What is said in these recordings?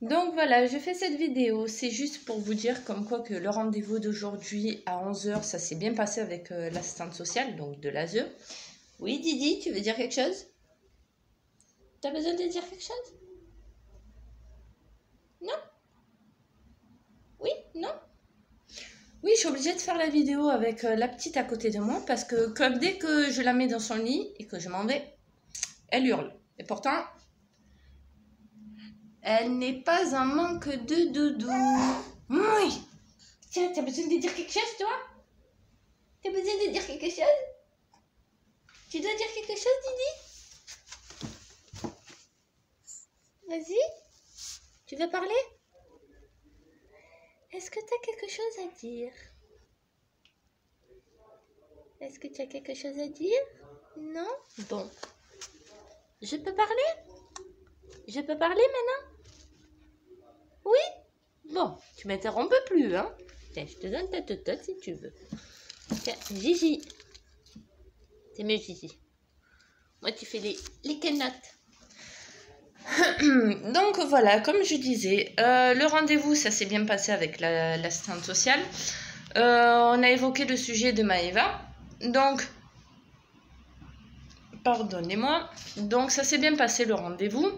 Donc voilà, je fais cette vidéo, c'est juste pour vous dire comme quoi que le rendez-vous d'aujourd'hui à 11 h, ça s'est bien passé avec l'assistante sociale, donc de l'ASE. Oui Didi, tu veux dire quelque chose? T'as besoin de dire quelque chose? Non? Oui? Non? Oui, je suis obligée de faire la vidéo avec la petite à côté de moi parce que comme dès que je la mets dans son lit et que je m'en vais, elle hurle. Et pourtant, elle n'est pas en manque de doudou. Oui. Tiens, t'as besoin de dire quelque chose, toi? T'as besoin de dire quelque chose? Tu dois dire quelque chose, Didi? Vas-y. Tu veux parler? Est-ce que t'as quelque chose à dire? Est-ce que tu as quelque chose à dire? Non? Bon. Je peux parler? Je peux parler maintenant? Oui? Bon, tu m'interromps plus, hein? Tiens, je te donne ta totote si tu veux. Tiens, Gigi. C'est mieux, Gigi. Moi, tu fais les canottes. Donc voilà, comme je disais, le rendez-vous, ça s'est bien passé avec l'assistante sociale. On a évoqué le sujet de Maëva. Donc, pardonnez-moi. Donc, ça s'est bien passé le rendez-vous.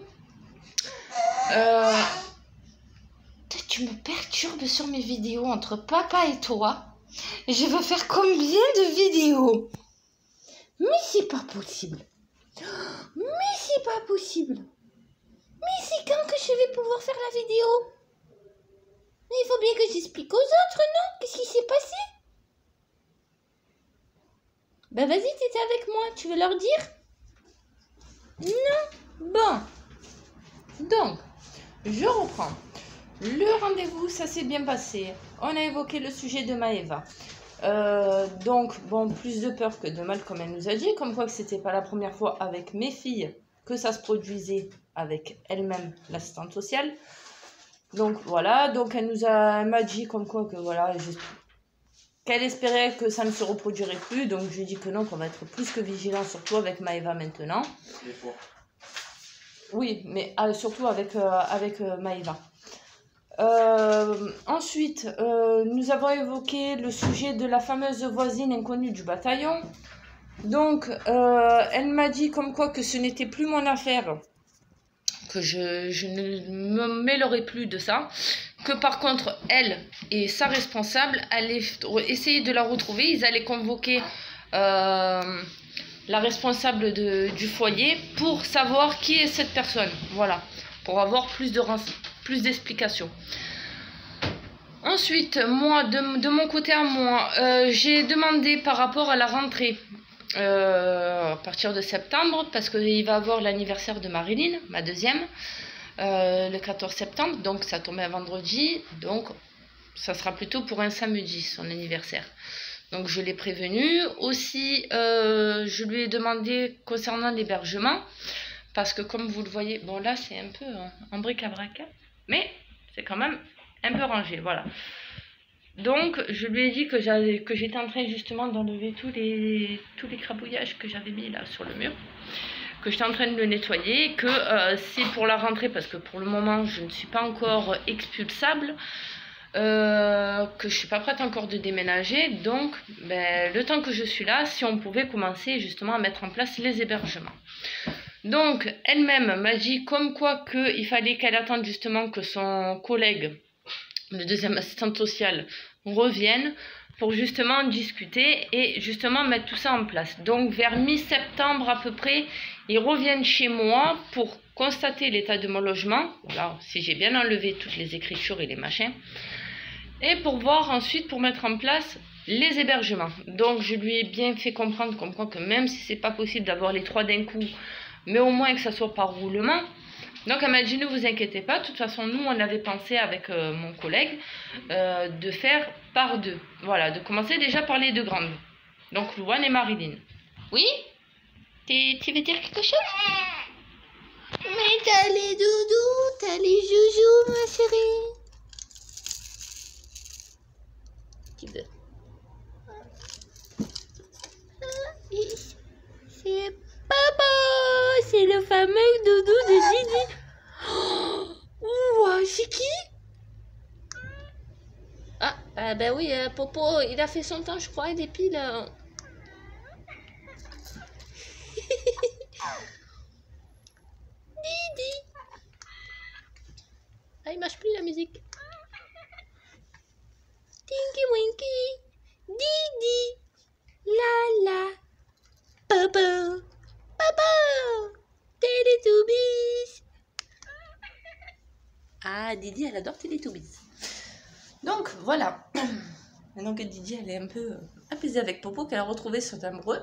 Tu me perturbes sur mes vidéos entre papa et toi. Je veux faire combien de vidéos? Mais c'est pas possible. Mais c'est pas possible. Mais c'est quand que je vais pouvoir faire la vidéo? Mais il faut bien que j'explique aux autres, non? Qu'est-ce qui s'est passé? Ben vas-y, t'étais avec moi. Tu veux leur dire? Non? Bon. Donc, je reprends. Le rendez-vous, ça s'est bien passé. On a évoqué le sujet de Maëva. Donc, bon, plus de peur que de mal, comme elle nous a dit. Comme quoi que c'était pas la première fois avec mes filles que ça se produisait avec elle-même, l'assistante sociale. Donc, voilà. Donc, elle m'a dit comme quoi que, voilà, qu'elle espérait que ça ne se reproduirait plus. Donc, je lui ai dit que non, qu'on va être plus que vigilant, surtout avec Maëva maintenant. Des fois. Oui, mais surtout avec Maëva. Ensuite, nous avons évoqué le sujet de la fameuse voisine inconnue du bataillon. Donc, elle m'a dit comme quoi que ce n'était plus mon affaire, que je ne me mêlerai plus de ça, que par contre, elle et sa responsable allaient essayer de la retrouver. Ils allaient convoquer la responsable du foyer pour savoir qui est cette personne. Voilà, pour avoir plus d'explications. Ensuite, moi, de mon côté à moi, j'ai demandé par rapport à la rentrée à partir de septembre, parce qu'il va avoir l'anniversaire de Marilyn, ma deuxième, le 14 septembre, donc ça tombait un vendredi, donc ça sera plutôt pour un samedi, son anniversaire. Donc je l'ai prévenu. Aussi, je lui ai demandé concernant l'hébergement, parce que comme vous le voyez, bon là c'est un peu en bric-à-brac, mais c'est quand même un peu rangé, voilà. Donc je lui ai dit que j'étais en train justement d'enlever tous les crabouillages que j'avais mis là sur le mur, que j'étais en train de le nettoyer, que c'est pour la rentrée, parce que pour le moment je ne suis pas encore expulsable, que je suis pas prête encore de déménager. Donc ben, le temps que je suis là, si on pouvait commencer justement à mettre en place les hébergements. Donc elle-même m'a dit comme quoi qu'il fallait qu'elle attende justement que son collègue, le deuxième assistante sociale, revienne pour justement discuter et justement mettre tout ça en place. Donc vers mi-septembre à peu près, ils reviennent chez moi pour constater l'état de mon logement, voilà, si j'ai bien enlevé toutes les écritures et les machins, et pour voir ensuite pour mettre en place les hébergements. Donc je lui ai bien fait comprendre comme quoi que même si c'est pas possible d'avoir les trois d'un coup, mais au moins que ça soit par roulement. Donc elle m'a dit ne vous inquiétez pas, de toute façon nous on avait pensé avec mon collègue de faire par deux. Voilà, de commencer déjà par les deux grandes. Donc Louane et Marilyn. Oui? Tu veux dire quelque chose? Mais t'as les doudous, t'as les joujoux ma chérie. Tu veux? C'est papa, c'est le fameux doudou de Didi. Oh, c'est Ah ben oui, Popo, il a fait son temps, je crois, des piles. Didi. Ah, il marche plus la musique. Tinky Winky. Didi. La la. Popo. Popo. Teletubbies. Ah, Didi, elle adore Teletubbies. Donc, voilà. Maintenant que Didi, elle est un peu apaisée avec Popo, qu'elle a retrouvé son amoureux.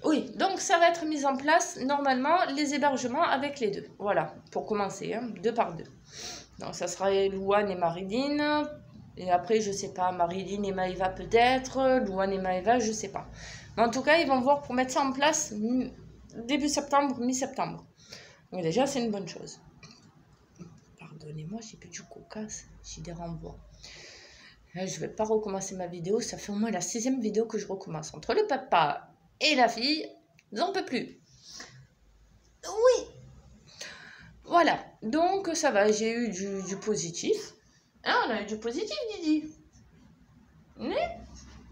Oui, donc ça va être mis en place, normalement, les hébergements avec les deux. Voilà, pour commencer, hein, 2 par 2. Donc, ça sera Louane et Marilyn. Et après, je sais pas, Marilyn et Maëva peut-être. Louane et Maëva, je sais pas. Mais en tout cas, ils vont voir pour mettre ça en place début septembre, mi-septembre. Donc déjà, c'est une bonne chose. Pardonnez-moi, j'ai plus du cocasse, j'ai des renvois. Là, je vais pas recommencer ma vidéo, ça fait au moins la 6e vidéo que je recommence. Entre le papa et la fille, j'en peux plus. Oui. Voilà, donc ça va, j'ai eu du positif. Ah, on a eu du positif, Didi.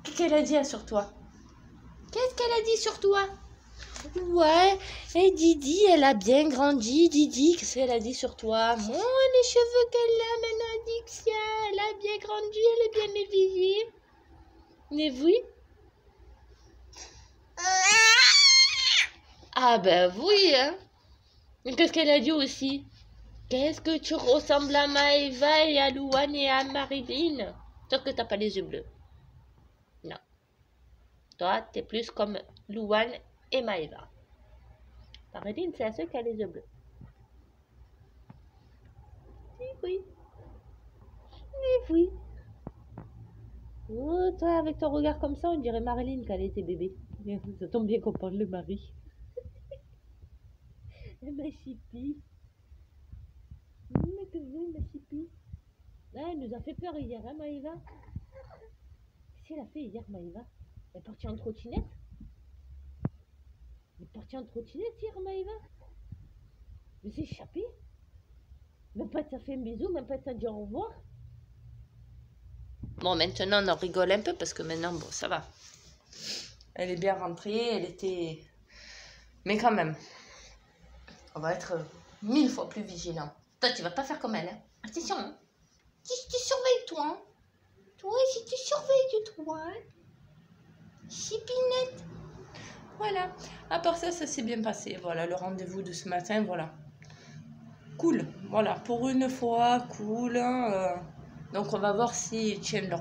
Qu'est-ce qu'elle a dit sur toi? Qu'est-ce qu'elle a dit sur toi? Ouais, et Didi, elle a bien grandi. Didi, qu'est-ce qu'elle a dit sur toi? Moi, les cheveux qu'elle a maintenant, Dixia, elle a bien grandi, elle est bien éveillée. Mais oui. Ah ben oui, hein. Qu'est-ce qu'elle a dit aussi? Qu'est-ce que tu ressembles à Maëva et à Louane et à Marilyn? Sauf que t'as pas les yeux bleus. Non. Toi, t'es plus comme Louane et Maëva. Marilyn, c'est la seule qui a les yeux bleus. Oui. Oui. Oh, toi, avec ton regard comme ça, on dirait Marilyn quand elle était bébé. Ça tombe bien qu'on parle de Marie. Ma chipie. Mais que vous, ma chipie. Ah, elle nous a fait peur hier, hein, Maëva? Qu'est-ce qu'elle a fait hier, Maëva? Elle est partie en trottinette? Elle est partie en trottinette hier, Maëva? Elle s'est échappée? Même pas t'as fait un bisou, même pas t'as dit au revoir? Bon, maintenant, on en rigole un peu parce que maintenant, bon, ça va. Elle est bien rentrée, elle était... Mais quand même, on va être 1000 fois plus vigilant. Toi, tu vas pas faire comme elle, hein? Attention, hein? Si tu surveilles, toi, hein? Toi, si tu surveilles de toi, hein? Chipinette. Voilà. À part ça, ça s'est bien passé. Voilà, le rendez-vous de ce matin, voilà. Cool. Voilà, pour une fois, cool. Hein, donc, on va voir s'ils tiennent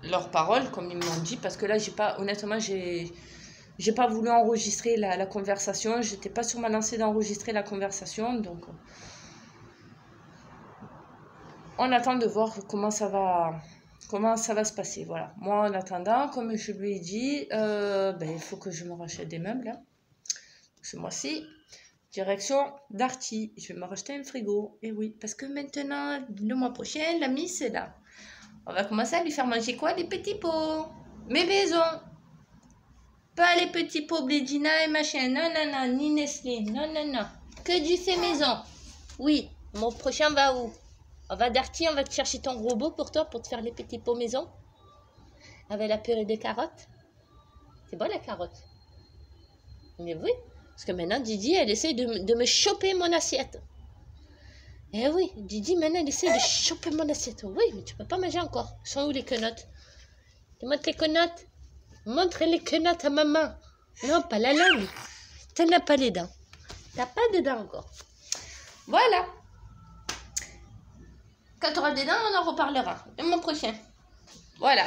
leur parole, comme ils m'ont dit. Parce que là, honnêtement, j'ai pas voulu enregistrer la conversation. J'étais pas sur ma lancée d'enregistrer la conversation. Donc, on attend de voir comment ça va se passer. Voilà. Moi, en attendant, comme je lui ai dit, il faut que je me rachète des meubles. Hein. Ce mois-ci, direction Darty. Je vais me racheter un frigo. Et oui, parce que maintenant, le mois prochain, la Miss est là. On va commencer à lui faire manger quoi? Des petits pots. Mais maison. Pas les petits pots Blédina et machin. Non, non, non. Ni Nestlé. Non, non, non. Que du fait maison. Oui. Mon prochain va où? On va Darty, on va te chercher ton robot pour toi, pour te faire les petits pots maison. Avec la purée de carottes. C'est bon la carotte. Mais oui. Parce que maintenant, Didi, elle essaie de me choper mon assiette. Eh oui, Didi, maintenant, elle essaie de choper mon assiette. Oui, mais tu peux pas manger encore. Sont où les quenottes? Tu montres les quenottes? Montre les quenottes à maman. Non, pas la langue. Tu n'as pas les dents. T'as pas de dents encore. Voilà. Quand tu auras des dents, on en reparlera. Le mois prochain. Voilà.